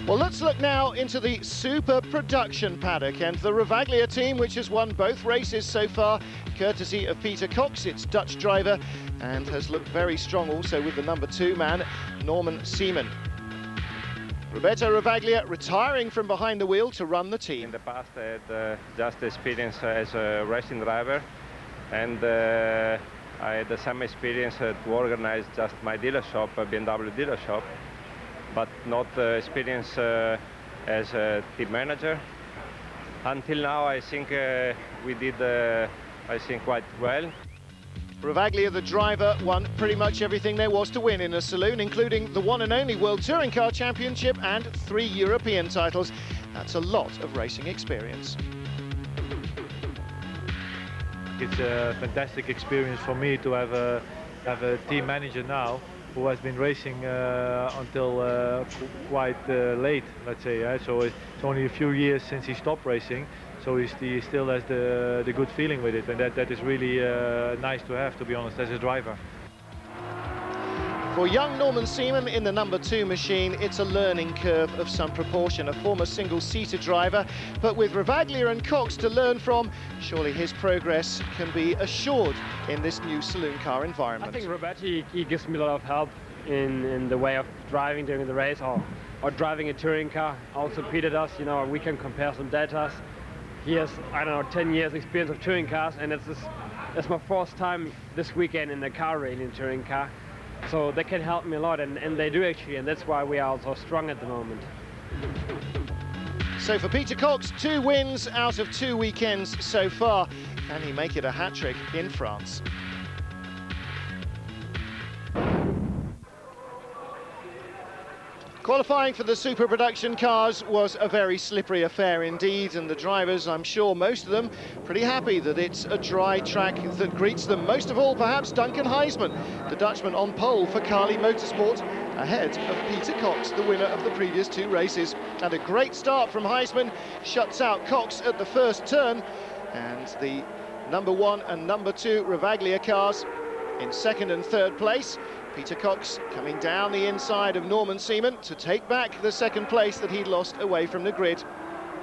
Well, let's look now into the super production paddock and the Ravaglia team, which has won both races so far, courtesy of Peter Cox, its Dutch driver, and has looked very strong also with the number 2 man, Norman Seaman. Roberto Ravaglia retiring from behind the wheel to run the team. In the past, I had just experience as a racing driver, and I had some experience to organize just my dealer shop, a BMW dealer shop, but not experience as a team manager. Until now, I think we did, quite well. Ravaglia, the driver, won pretty much everything there was to win in a saloon, including the one and only World Touring Car Championship and 3 European titles. That's a lot of racing experience. It's a fantastic experience for me to have a team manager now who has been racing until quite late, let's say. So it's only a few years since he stopped racing, so he still has the good feeling with it, and that is really nice to have, to be honest, as a driver. For young Norman Seaman in the number 2 machine, it's a learning curve of some proportion, a former single-seater driver, but with Ravaglia and Cox to learn from, surely his progress can be assured in this new saloon car environment. I think Roberto, he gives me a lot of help in the way of driving during the race or driving a touring car. Also Peter does, you know, we can compare some data. He has, I don't know, 10 years experience of touring cars, and it's my first time this weekend in a car racing touring car. So they can help me a lot, and they do actually, and that's why we are so strong at the moment. So for Peter Cox, 2 wins out of 2 weekends so far. Can he make it a hat-trick in France? Qualifying for the super production cars was a very slippery affair indeed, and the drivers, I'm sure most of them, pretty happy that it's a dry track that greets them. Most of all, perhaps Duncan Huisman, the Dutchman on pole for Carly Motorsport, ahead of Peter Cox, the winner of the previous 2 races. And a great start from Huisman, shuts out Cox at the first turn, and the number 1 and number 2 Ravaglia cars in 2nd and 3rd place. Peter Cox coming down the inside of Norman Seaman to take back the 2nd place that he'd lost away from the grid.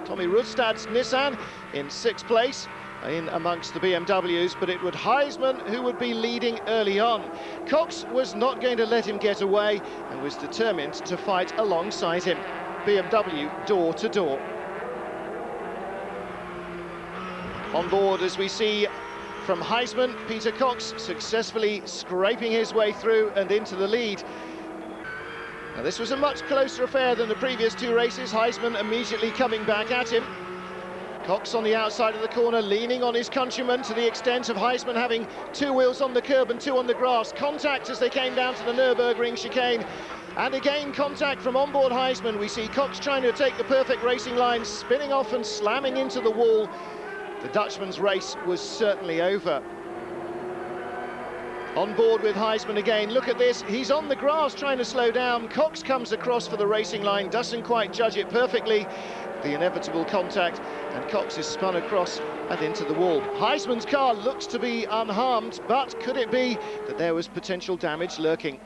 Tommy Rustad's Nissan in 6th place in amongst the BMWs, but it would Huisman who would be leading early on. Cox was not going to let him get away and was determined to fight alongside him. BMW door to door. On board, as we see from Huisman, Peter Cox successfully scraping his way through and into the lead. Now, this was a much closer affair than the previous 2 races. Huisman immediately coming back at him. Cox on the outside of the corner, leaning on his countryman to the extent of Huisman having 2 wheels on the curb and 2 on the grass. Contact as they came down to the Nürburgring chicane. And again, contact from onboard Huisman. We see Cox trying to take the perfect racing line, spinning off and slamming into the wall. The Dutchman's race was certainly over. On board with Huisman again. Look at this, he's on the grass trying to slow down. Cox comes across for the racing line, doesn't quite judge it perfectly. The inevitable contact, and Cox is spun across and into the wall. Huisman's car looks to be unharmed, but could it be that there was potential damage lurking?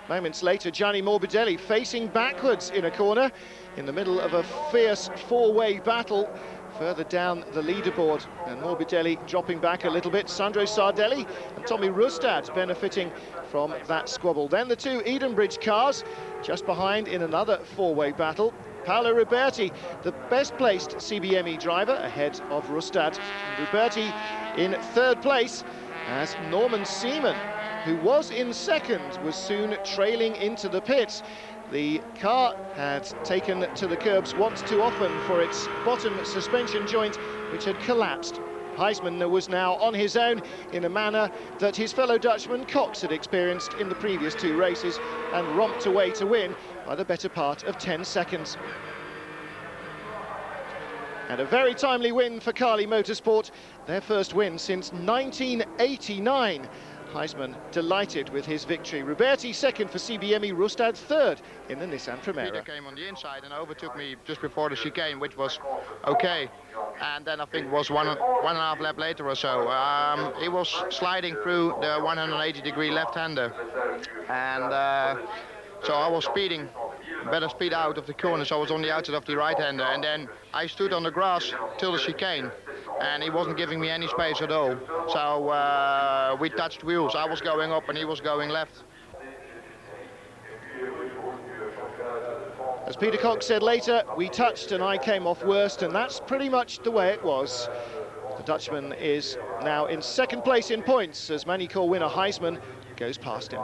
Moments later, Gianni Morbidelli facing backwards in a corner in the middle of a fierce 4-way battle further down the leaderboard, and Morbidelli dropping back a little bit. Sandro Sardelli and Tommy Rustad benefiting from that squabble. Then the 2 Edenbridge cars just behind in another 4-way battle. Paolo Ruberti, the best placed CBME driver, ahead of Rustad. Ruberti in 3rd place as Norman Seaman, who was in 2nd, was soon trailing into the pits. The car had taken to the curbs once too often for its bottom suspension joint, which had collapsed. Huisman was now on his own in a manner that his fellow Dutchman Cox had experienced in the previous 2 races and romped away to win by the better part of 10 seconds. And a very timely win for Carly Motorsport, their first win since 1989. Huisman delighted with his victory. Ruberti 2nd for CBME, Rustad 3rd in the Nissan Primera. Peter came on the inside and overtook me just before the chicane, which was okay. And then I think it was one and a half lap later or so, he was sliding through the 180-degree left-hander. And so I was speeding better speed out of the corner, so I was on the outside of the right-hander, and then I stood on the grass till the chicane, and he wasn't giving me any space at all. So we touched wheels. I was going up and he was going left. As Peter Cox said later, we touched and I came off worst, and that's pretty much the way it was. The Dutchman is now in second place in points as Magny-Cours winner Heisman goes past him.